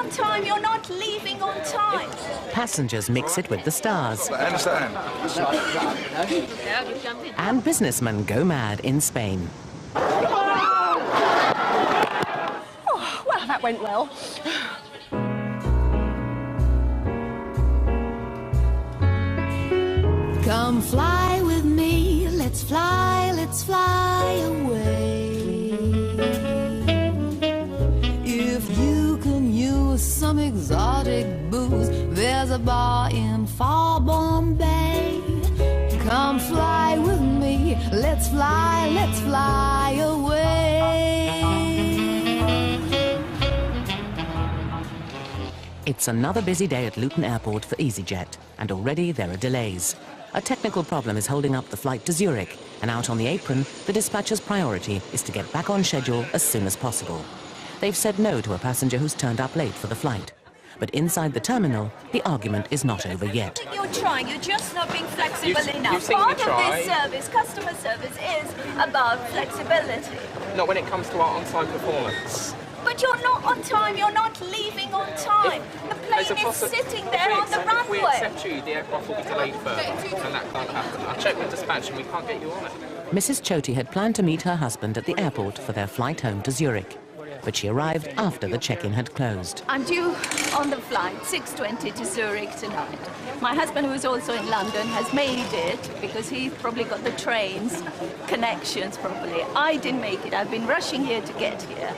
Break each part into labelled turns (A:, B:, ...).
A: on time, you're not leaving on time.
B: Passengers mix it with the stars.
C: I understand.
B: And businessmen go mad in Spain.
A: Oh, well, that went well.
D: Come fly with me, let's fly away. If you can use some exotic booze, there's a bar in far Bombay. Come fly with me, let's fly away.
B: It's another busy day at Luton Airport for Easyjet, and already there are delays. A technical problem is holding up the flight to Zurich, and out on the apron, the dispatcher's priority is to get back on schedule as soon as possible. They've said no to a passenger who's turned up late for the flight. But inside the terminal, the argument is not over yet.
A: You're trying, you're just not being flexible enough. Part of this service, customer service, is about flexibility.
E: Not when it comes to our on-time performance.
A: But you're not on time, you're not leaving on time. The plane is sitting there on the runway.
E: If we accept you, the aircraft will be delayed further, and that can't happen. I checked with dispatch and we can't get you on it.
B: Mrs. Choti had planned to meet her husband at the airport for their flight home to Zurich. But she arrived after the check-in had closed.
A: I'm due on the flight, 6:20 to Zurich tonight. My husband, who is also in London, has made it because he's probably got the trains, connections probably. I didn't make it. I've been rushing here to get here.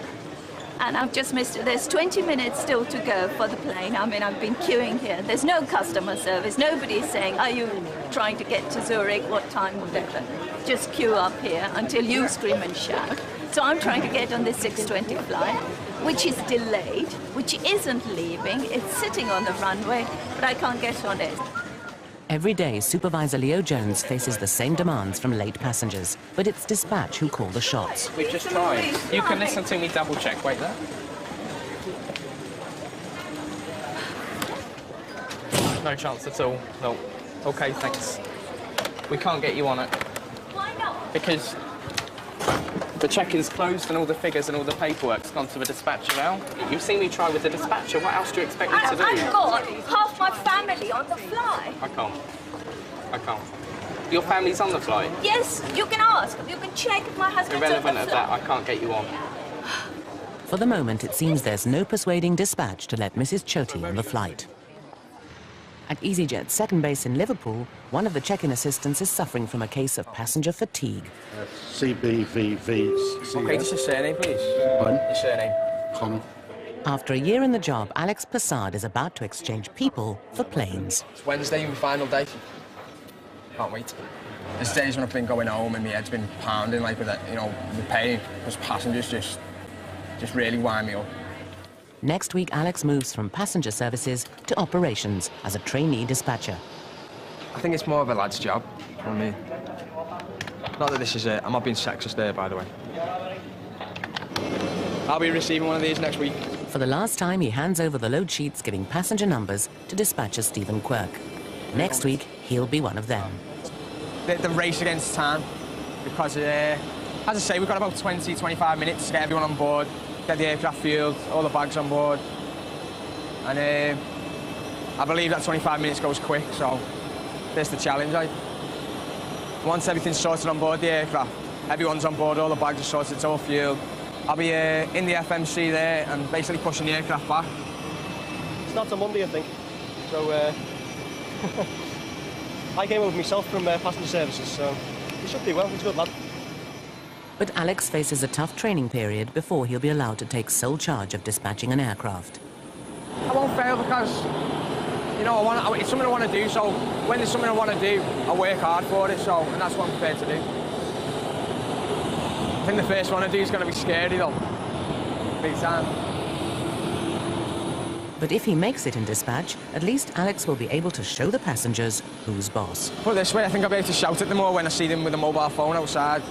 A: And I've just missed it. There's 20 minutes still to go for the plane. I mean, I've been queuing here. There's no customer service. Nobody's saying, are you trying to get to Zurich? What time, whatever. Just queue up here until you scream and shout. So I'm trying to get on this 6:20 flight, which is delayed, which isn't leaving. It's sitting on the runway, but I can't get on it.
B: Every day, Supervisor Leo Jones faces the same demands from late passengers, but it's dispatch who call the shots.
E: We've just tried. You can listen to me double check. Wait there. No chance at all. No. Okay, thanks. We can't get you on it.
A: Why not?
E: Because the check-in's closed and all the figures and all the paperwork's gone to the dispatcher now. You've seen me try with the dispatcher. What else do you expect me to do?
A: I've got half my family on the flight.
E: I can't. I can't. Your family's on the flight?
A: Yes, you can ask. You can check if my husband's
E: Irrelevant
A: on
E: of
A: the flight.
E: that, I can't get you on.
B: For the moment, it seems there's no persuading dispatch to let Mrs. Choti on the flight. At Easyjet's second base in Liverpool, one of the check-in assistants is suffering from a case of passenger fatigue.
F: CBVV.
E: Okay, just your surname, please.
F: Pardon?
E: Your surname.
F: Connor.
B: After a year in the job, Alex Passard is about to exchange people for planes.
G: It's Wednesday, my final day. Can't wait. There's days when I've been going home and my head's been pounding like with it, you know, the pain, because passengers just really wind me up.
B: Next week, Alex moves from passenger services to operations as a trainee dispatcher.
G: I think it's more of a lad's job for me. Not that this is it. I'm not being sexist there, by the way. I'll be receiving one of these next week.
B: For the last time, he hands over the load sheets giving passenger numbers to dispatcher Stephen Quirk. Next week, he'll be one of them.
G: The race against time, because, as I say, we've got about 20, 25 minutes to get everyone on board, get the aircraft fueled, all the bags on board. And I believe that 25 minutes goes quick, so there's the challenge. Once everything's sorted on board the aircraft, everyone's on board, all the bags are sorted, it's all fueled. I'll be in the FMC there and basically pushing the aircraft back.
H: It's not till Monday, I think. So I came over myself from passenger services, so he should do well. He's a good lad.
B: But Alex faces a tough training period before he'll be allowed to take sole charge of dispatching an aircraft.
G: I won't fail because, you know, it's something I want to do, so when there's something I want to do, I work hard for it, so, and that's what I'm prepared to do. I think the first one I do is going to be scary, though. Big time.
B: But if he makes it in dispatch, at least Alex will be able to show the passengers who's boss.
G: Put it this way, I think I'll be able to shout at them more when I see them with a mobile phone outside.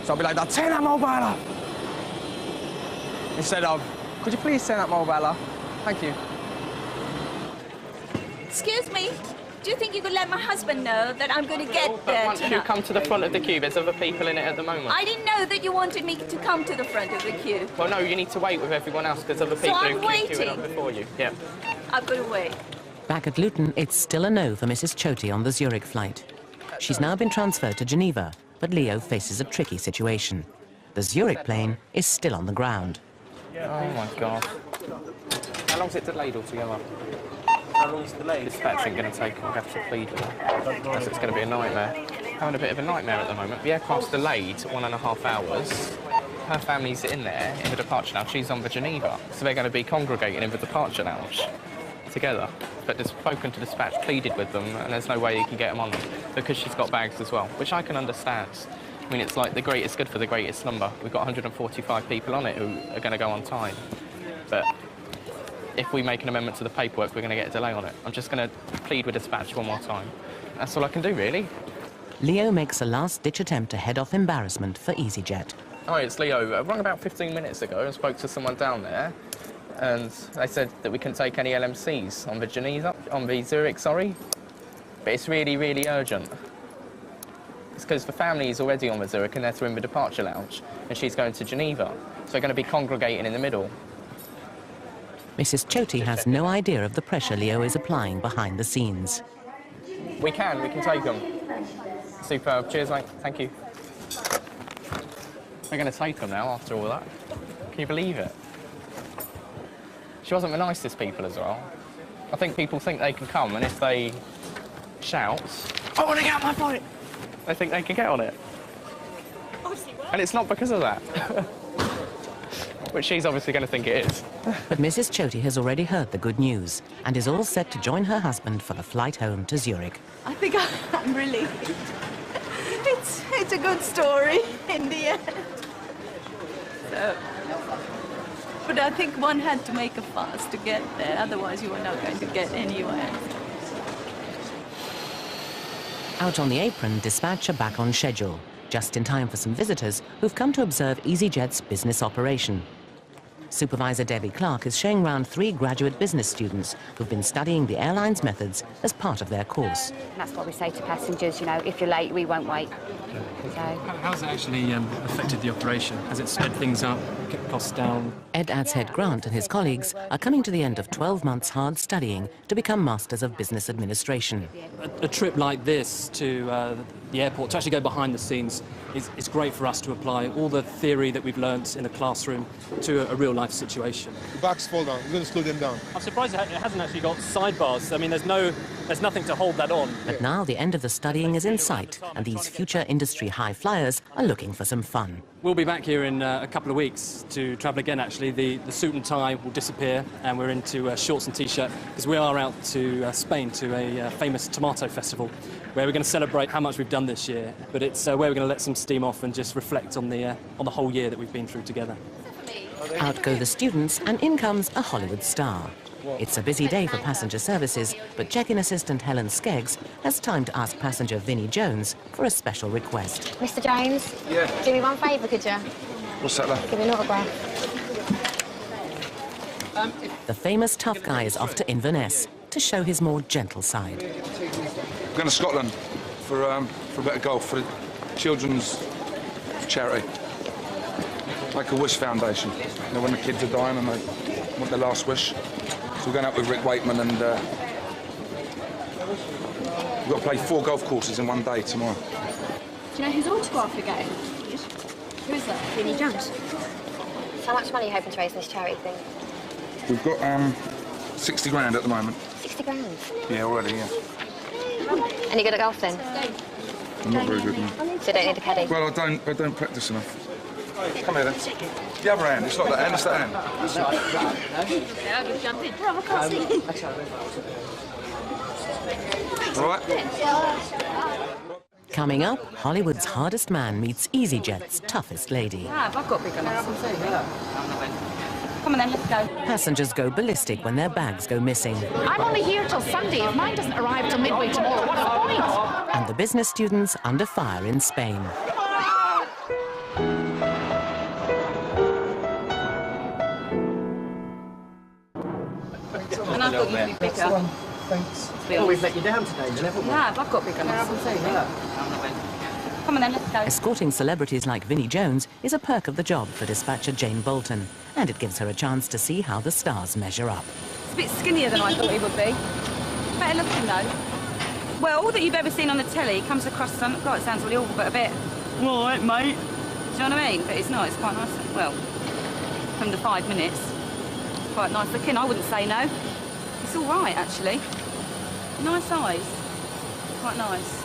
G: So I'll be like, turn that mobile off! Instead of, could you please turn that mobile off? Thank you.
A: Excuse me, Do you think you could let my husband know that I'm going to get
E: But
A: there
E: once you
A: tonight?
E: come to the front of the queue, there's other people in it at the moment.
A: I didn't know that you wanted me to come to the front of the queue.
E: Well, no, you need to wait with everyone else because other people
A: I'm
E: who queuing
A: waiting.
E: up before you. Yeah.
A: I've got to wait.
B: Back at Luton, it's still a no for Mrs. Choti on the Zurich flight. She's now been transferred to Geneva, but Leo faces a tricky situation. The Zurich plane is still on the ground.
E: Oh my God. How long's it delayed altogether?
H: How long is the delay?
E: Dispatch ain't going to take. I'll have to plead with her. Because it's going to be a nightmare. Having a bit of a nightmare at the moment. The aircraft's delayed 1.5 hours. Her family's in there in the departure lounge. She's on the Geneva, so they're going to be congregating in the departure lounge together. But they've spoken to dispatch, pleaded with them, and there's no way you can get them on them because she's got bags as well, which I can understand. I mean, it's like the greatest good for the greatest number. We've got 145 people on it who are going to go on time. But if we make an amendment to the paperwork, we're going to get a delay on it. I'm just going to plead with dispatch one more time. That's all I can do, really.
B: Leo makes a last-ditch attempt to head off embarrassment for Easyjet.
E: Hi, it's Leo. I rang about 15 minutes ago and spoke to someone down there, and they said that we couldn't take any LMCs on the Zurich, sorry. But it's really, really urgent. It's because the family is already on the Zurich and they're in the departure lounge, and she's going to Geneva, so they're going to be congregating in the middle.
B: Mrs. Choti has no idea of the pressure Leo is applying behind the scenes.
E: We can take them. Superb. Cheers, mate. Thank you. We're going to take them now after all that. Can you believe it? She wasn't the nicest people as well. I think people think they can come, and if they shout, I want to get on my flight, they think they can get on it. And it's not because of that. Which she's obviously going to think it is.
B: But Mrs. Choti has already heard the good news and is all set to join her husband for the flight home to Zurich.
A: I think I'm relieved. It's a good story in the end. So, but I think one had to make a fuss to get there, otherwise you were not going to get anywhere.
B: Out on the apron, dispatch are back on schedule, just in time for some visitors who've come to observe Easyjet's business operation. Supervisor Debbie Clark is showing round 3 graduate business students who've been studying the airline's methods as part of their course.
C: That's what we say to passengers, you know, if you're late, we won't wait. So.
F: How's it actually affected the operation? Has it sped things up, kept costs down?
B: Ed Ad's head Grant and his colleagues are coming to the end of 12 months hard studying to become Masters of Business Administration.
F: A trip like this to the airport, to actually go behind the scenes, is great for us to apply all the theory that we've learnt in a classroom to a real-life situation.
I: The bags fall down. We're going to slow them down.
J: I'm surprised it hasn't actually got sidebars. I mean, there's nothing to hold that on.
B: But now the end of the studying is in sight, and these future industry high flyers are looking for some fun.
F: We'll be back here in a couple of weeks to travel again, actually. The suit and tie will disappear, and we're into shorts and T-shirt, because we are out to Spain to a famous tomato festival, where we're going to celebrate how much we've done this year. But it's where we're going to let some steam off and just reflect on the whole year that we've been through together.
B: Out go the students, and in comes a Hollywood star. It's a busy day for passenger services, but check-in assistant Helen Skeggs has time to ask passenger Vinnie Jones for a special request.
C: Mr. Jones?
I: Yeah.
C: Do me one favour, could you?
I: What's that, love?
C: Give me an autograph.
B: The famous tough guy is off to Inverness to show his more gentle side.
I: We're going to Scotland for a bit of golf for the children's charity. Like a wish foundation. You know, when the kids are dying and they want their last wish. So we're going out with Rick Wakeman and we've got to play 4 golf courses in one day tomorrow.
C: Do you know whose autograph you're getting? Who's that? Vinnie Jones. How much money are you hoping to raise in this charity thing?
I: We've got 60 grand at the moment.
C: 60 grand?
I: Yeah, already, yeah.
C: Any good at golf then?
I: I'm not very good, no.
C: So you don't need a caddy?
I: Well, I don't practice enough. Come here then. The other hand, it's not that hand, it's that hand. All right?
B: Coming up, Hollywood's hardest man meets Easyjet's toughest lady.
A: I've got big enough. Come on then, let's go.
B: Passengers go ballistic when their bags go missing.
K: I'm only here till Sunday. If mine doesn't arrive till midway tomorrow, what's the point?
B: And the business students under fire in Spain.
A: And I thought you'd be bigger.
H: Thanks.
K: Well,
H: we've let you down today, then, haven't we?
K: Nah, I've got bigger muscles, Come on then, let's go.
B: Escorting celebrities like Vinnie Jones is a perk of the job for dispatcher Jane Bolton, and it gives her a chance to see how the stars measure up.
L: It's a bit skinnier than I thought he would be. Better looking, though. Well, all that you've ever seen on the telly comes across, God, it sounds really awful, but a bit, all right, mate. Do you know what I mean? But it's not, it's quite nice. Well, from the 5 minutes, it's quite nice looking. I wouldn't say no. It's all right, actually. Nice eyes. Quite nice.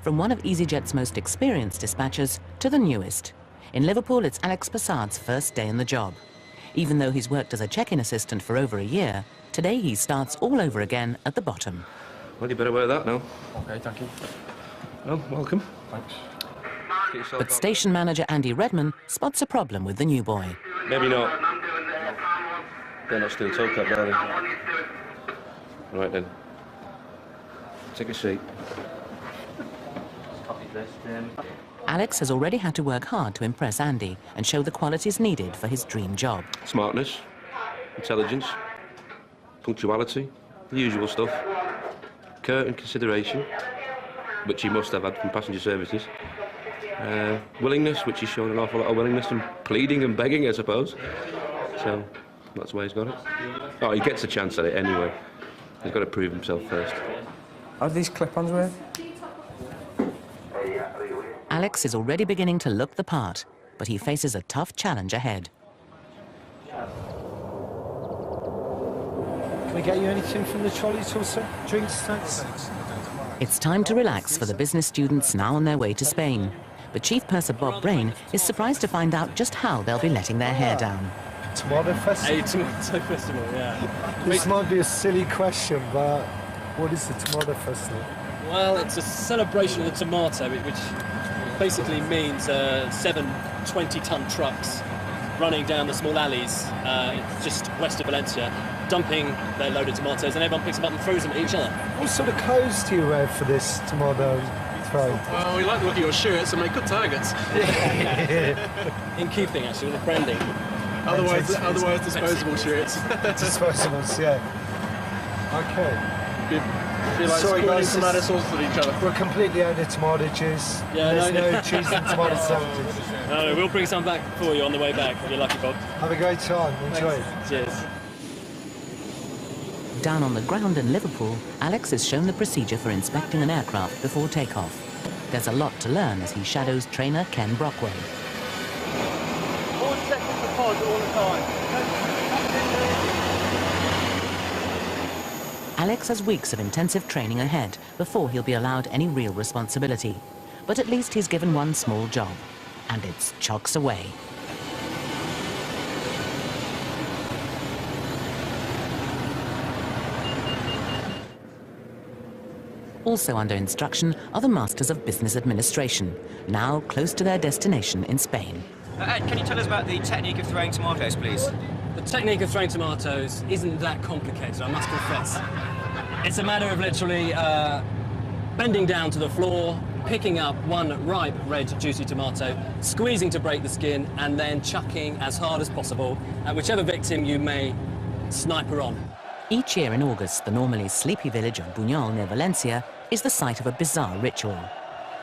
B: From one of Easyjet's most experienced dispatchers to the newest. In Liverpool, it's Alex Passad's first day in the job. Even though he's worked as a check-in assistant for over a year, today he starts all over again at the bottom.
M: Well, you better wear that now.
E: OK, thank you.
M: Well, welcome.
E: Thanks.
B: But station manager Andy Redman spots a problem with the new boy.
M: Maybe not. They're not still toe cut, are they? Right then. Take a seat.
B: Alex has already had to work hard to impress Andy and show the qualities needed for his dream job.
M: Smartness, intelligence, punctuality, the usual stuff. Care and consideration, which he must have had from passenger services. Willingness, which he's shown an awful lot of willingness, and pleading and begging, I suppose. So that's why he's got it. Oh, he gets a chance at it anyway. He's got to prove himself first.
G: How do these clip-ons work?
B: Alex is already beginning to look the part, but he faces a tough challenge ahead.
H: Can we get you anything from the trolley at all, sir? Drinks, thanks?
B: It's time to relax for the business students now on their way to Spain. But Chief Purser Bob Brain is surprised to find out just how they'll be letting their hair down.
H: Tomato festival?
F: A tomato festival, yeah.
H: This might be a silly question, but what is the tomato festival?
F: Well, it's a celebration of the tomato, which basically means 7 20-ton trucks running down the small alleys just west of Valencia, dumping their loaded tomatoes, and everyone picks them up and throws them at each other.
H: What sort of clothes do you wear for this tomato throw?
N: Well, we like the look of your shirts and make good targets.
F: In keeping, actually, with the branding.
N: Otherwise disposable shirts.
H: Disposables, yeah. OK.
N: I feel like
H: Sorry, guys,
N: tomato sauce at each other.
H: We're completely out of tomato juice.
F: Yeah,
H: there's no cheese and tomato sandwiches.
F: No, we'll bring some back for you on the way back, if you're lucky, Bob.
H: Have a great time. Enjoy it.
F: Cheers.
B: Down on the ground in Liverpool, Alex is shown the procedure for inspecting an aircraft before takeoff. There's a lot to learn as he shadows trainer Ken Brockway.
J: 4 seconds of pause all the time.
B: Alex has weeks of intensive training ahead before he'll be allowed any real responsibility. But at least he's given one small job, and it's chocks away. Also under instruction are the Masters of Business Administration, now close to their destination in Spain.
O: Ed, can you tell us about the technique of throwing tomatoes, please?
F: The technique of throwing tomatoes isn't that complicated, I must confess. It's a matter of literally bending down to the floor, picking up one ripe, red, juicy tomato, squeezing to break the skin, and then chucking as hard as possible at whichever victim you may sniper on.
B: Each year in August, the normally sleepy village of Buñol near Valencia is the site of a bizarre ritual.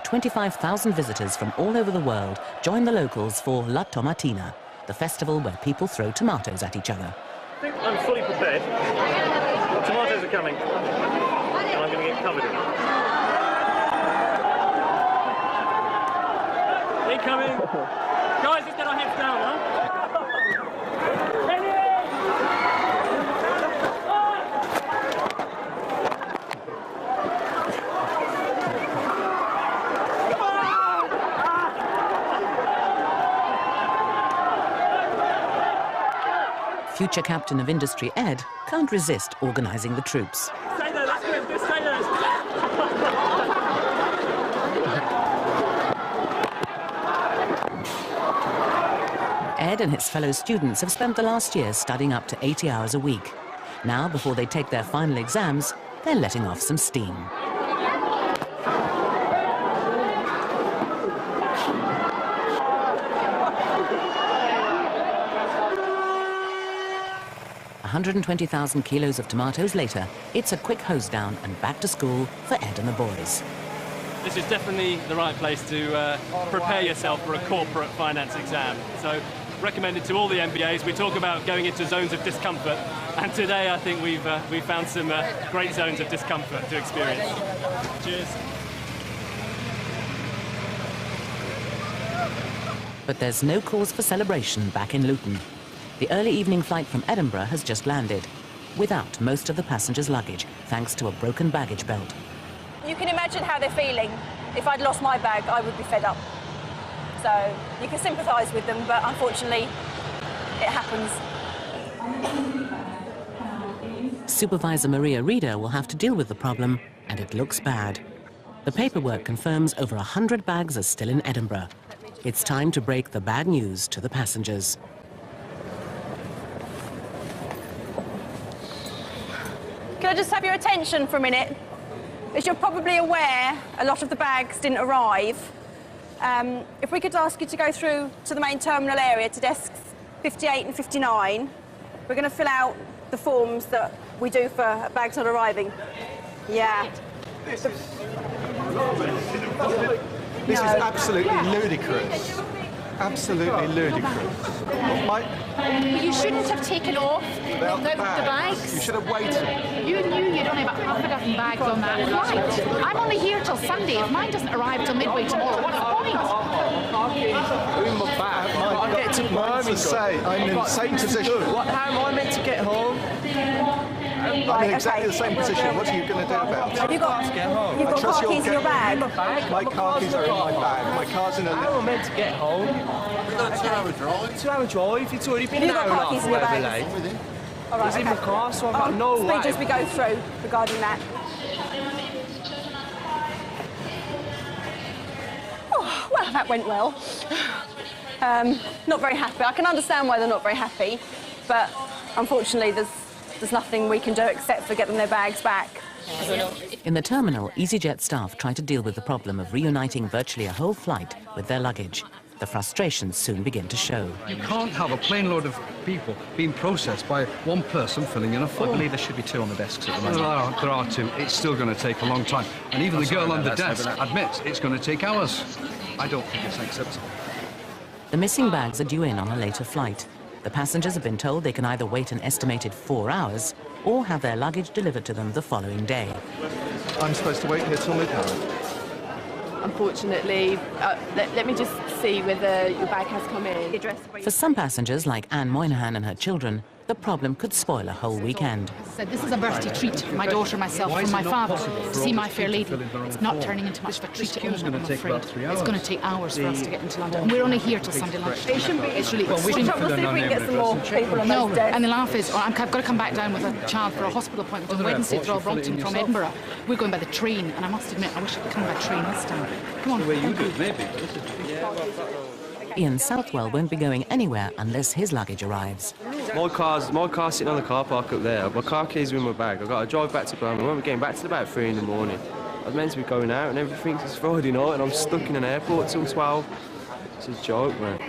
B: 25,000 visitors from all over the world join the locals for La Tomatina, the festival where people throw tomatoes at each other.
J: I think I'm fully prepared. The tomatoes are coming, and I'm going to get covered in them. Incoming! Guys, let's get our heads down, huh?
B: Future captain of industry Ed can't resist organising the troops.
J: Stay there, let's go, stay there.
B: Ed and his fellow students have spent the last year studying up to 80 hours a week. Now, before they take their final exams, they're letting off some steam. 120,000 kilos of tomatoes later, it's a quick hose down and back to school for Ed and the boys.
F: This is definitely the right place to prepare yourself for a corporate finance exam. So, recommended to all the MBAs. We talk about going into zones of discomfort, and today I think we've found some great zones of discomfort to experience. Cheers.
B: But there's no cause for celebration back in Luton. The early evening flight from Edinburgh has just landed, without most of the passengers' luggage, thanks to a broken baggage belt.
P: You can imagine how they're feeling. If I'd lost my bag, I would be fed up. So you can sympathise with them, but unfortunately, it happens.
B: Supervisor Maria Reeder will have to deal with the problem, and it looks bad. The paperwork confirms over 100 bags are still in Edinburgh. It's time to break the bad news to the passengers.
P: Can I just have your attention for a minute? As you're probably aware, a lot of the bags didn't arrive. If we could ask you to go through to the main terminal area to desks 58 and 59, we're going to fill out the forms that we do for bags not arriving. Yeah.
Q: This is absolutely ludicrous. Absolutely ludicrous.
K: You shouldn't have taken off the bags.
Q: You should have waited.
K: You knew you'd only have half a dozen bags on that flight. I'm only here till Sunday. If mine doesn't arrive till midway tomorrow, what's the point?
Q: I'll get to home and say I'm in the same position.
G: How am I meant to get home?
Q: I'm in exactly the same position. What are you going to do about it?
P: Have you got car keys in your bag?
Q: My car keys are in my bag. My car's in a lift.
G: How am I meant to get home? We've got a 2-hour drive. 2-hour drive? It's already been an hour and a half, whatever late.
P: All right,
G: it's in my car, so I've got no way.
P: Speeches we go through regarding that. Oh, well, that went well. Not very happy. I can understand why they're not very happy, but unfortunately there's nothing we can do except for get them their bags back.
B: In the terminal, Easyjet staff try to deal with the problem of reuniting virtually a whole flight with their luggage. The frustrations soon begin to show.
R: You can't have a plane load of people being processed by one person filling in a form.
S: I believe there should be 2 on the desks at the moment.
R: There are 2. It's still going to take a long time. And even the girl on the desk admits it's going to take hours. I don't think it's acceptable.
B: The missing bags are due in on a later flight. The passengers have been told they can either wait an estimated 4 hours or have their luggage delivered to them the following day.
Q: I'm supposed to wait here till midnight.
T: Unfortunately, let me just see whether your bag has come in.
B: For some passengers, like Anne Moynihan and her children, the problem could spoil a whole weekend.
K: As I said, this is a birthday treat for my daughter, myself, and my father to see My Fair Lady. It's not turning into much of a treat at the moment, I'm afraid. It's going to take hours for us to get into London. And we're only here till Sunday lunch. It's really extreme. No, and the laugh is, I've got to come back down with a child for a hospital appointment on Wednesday at Royal Brompton from Edinburgh. We're going by the train, and I must admit, I wish I could come by train this time. Come on.
R: The way you do it, maybe.
B: Ian Southwell won't be going anywhere unless his luggage arrives.
U: My car's sitting on the car park up there. My car keys are in my bag. I've got to drive back to Birmingham. When we're getting back to about 3 in the morning. I was meant to be going out and everything. It's Friday night and I'm stuck in an airport till 12. It's a joke, man.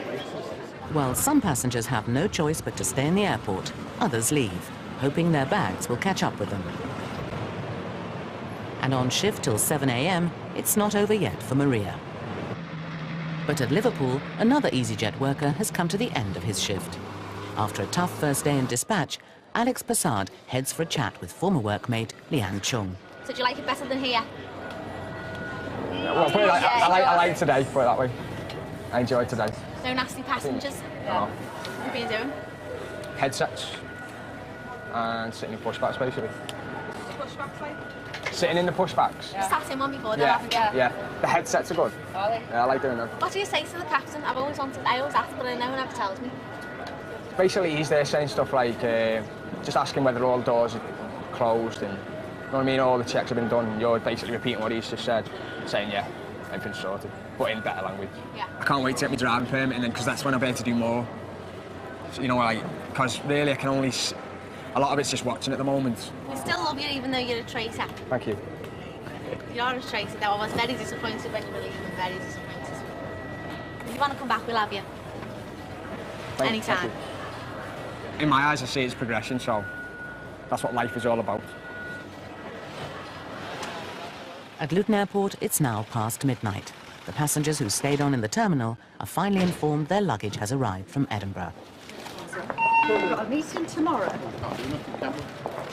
B: Well, some passengers have no choice but to stay in the airport. Others leave, hoping their bags will catch up with them. And on shift till 7 a.m, it's not over yet for Maria. But at Liverpool, another Easyjet worker has come to the end of his shift. After a tough first day in dispatch, Alex Passard heads for a chat with former workmate Leanne Chung.
C: So do you like it better than here?
G: Well, put it like, I like today, put it that way. I enjoyed today.
C: No nasty passengers?
G: No.
C: What have you been doing?
G: Headsets and sitting in pushbacks, basically.
C: Pushbacks, like?
G: Sitting in the pushbacks.
C: You sat in one before, though, haven't you?
G: Yeah. The headsets are good.
C: Are they?
G: Yeah, I like doing them.
C: What do you say to the captain? I always ask, but no one ever tells me.
G: Basically, he's there saying stuff like, just asking whether all the doors are closed and, you know what I mean, all the checks have been done. You're basically repeating what he's just said, saying, yeah, everything's sorted, but in better language.
C: Yeah.
G: I can't wait to get my driving permit, and then, because that's when I'll be able to do more. So, you know, like, because really I can only, a lot of it's just watching at the moment.
C: We still love you, even though you're a traitor.
G: Thank you.
C: You are a traitor, though. I was very disappointed when you were leaving, very disappointed. If you want to come back, we'll have you. Anytime.
G: in my eyes, I see it as progression, so that's what life is all about.
B: At Luton Airport, it's now past midnight. The passengers who stayed on in the terminal are finally informed their luggage has arrived from Edinburgh.
D: We've got a meeting tomorrow.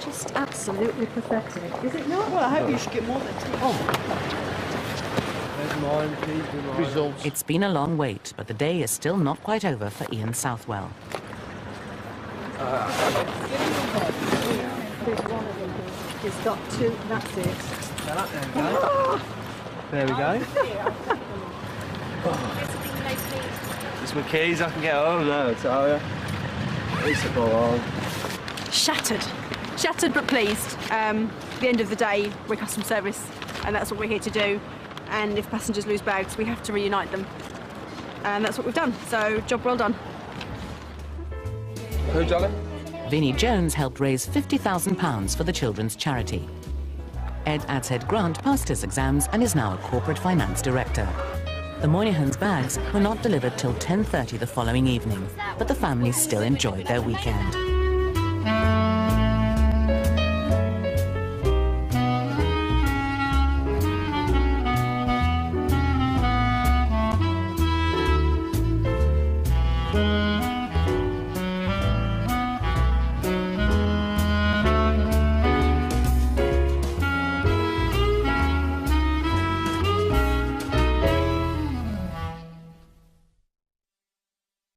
D: Just absolutely pathetic, is it not? Well, I hope you should get more than 2.
B: Results. It's been a long wait, but the day is still not quite over for Ian Southwell.
D: There's one of them. He's got 2, that's it.
U: There we go. It's my keys, I can get home now, I tell you. At least I go home.
P: Shattered. Shattered but pleased. At the end of the day, we're customer service, and that's what we're here to do. And if passengers lose bags, we have to reunite them. And that's what we've done, so job well done.
I: Who done it?
B: Vinnie Jones helped raise £50,000 for the children's charity. Ed Adshead Grant passed his exams and is now a corporate finance director. The Moynihans' bags were not delivered till 10:30 the following evening, but the families still enjoyed their weekend.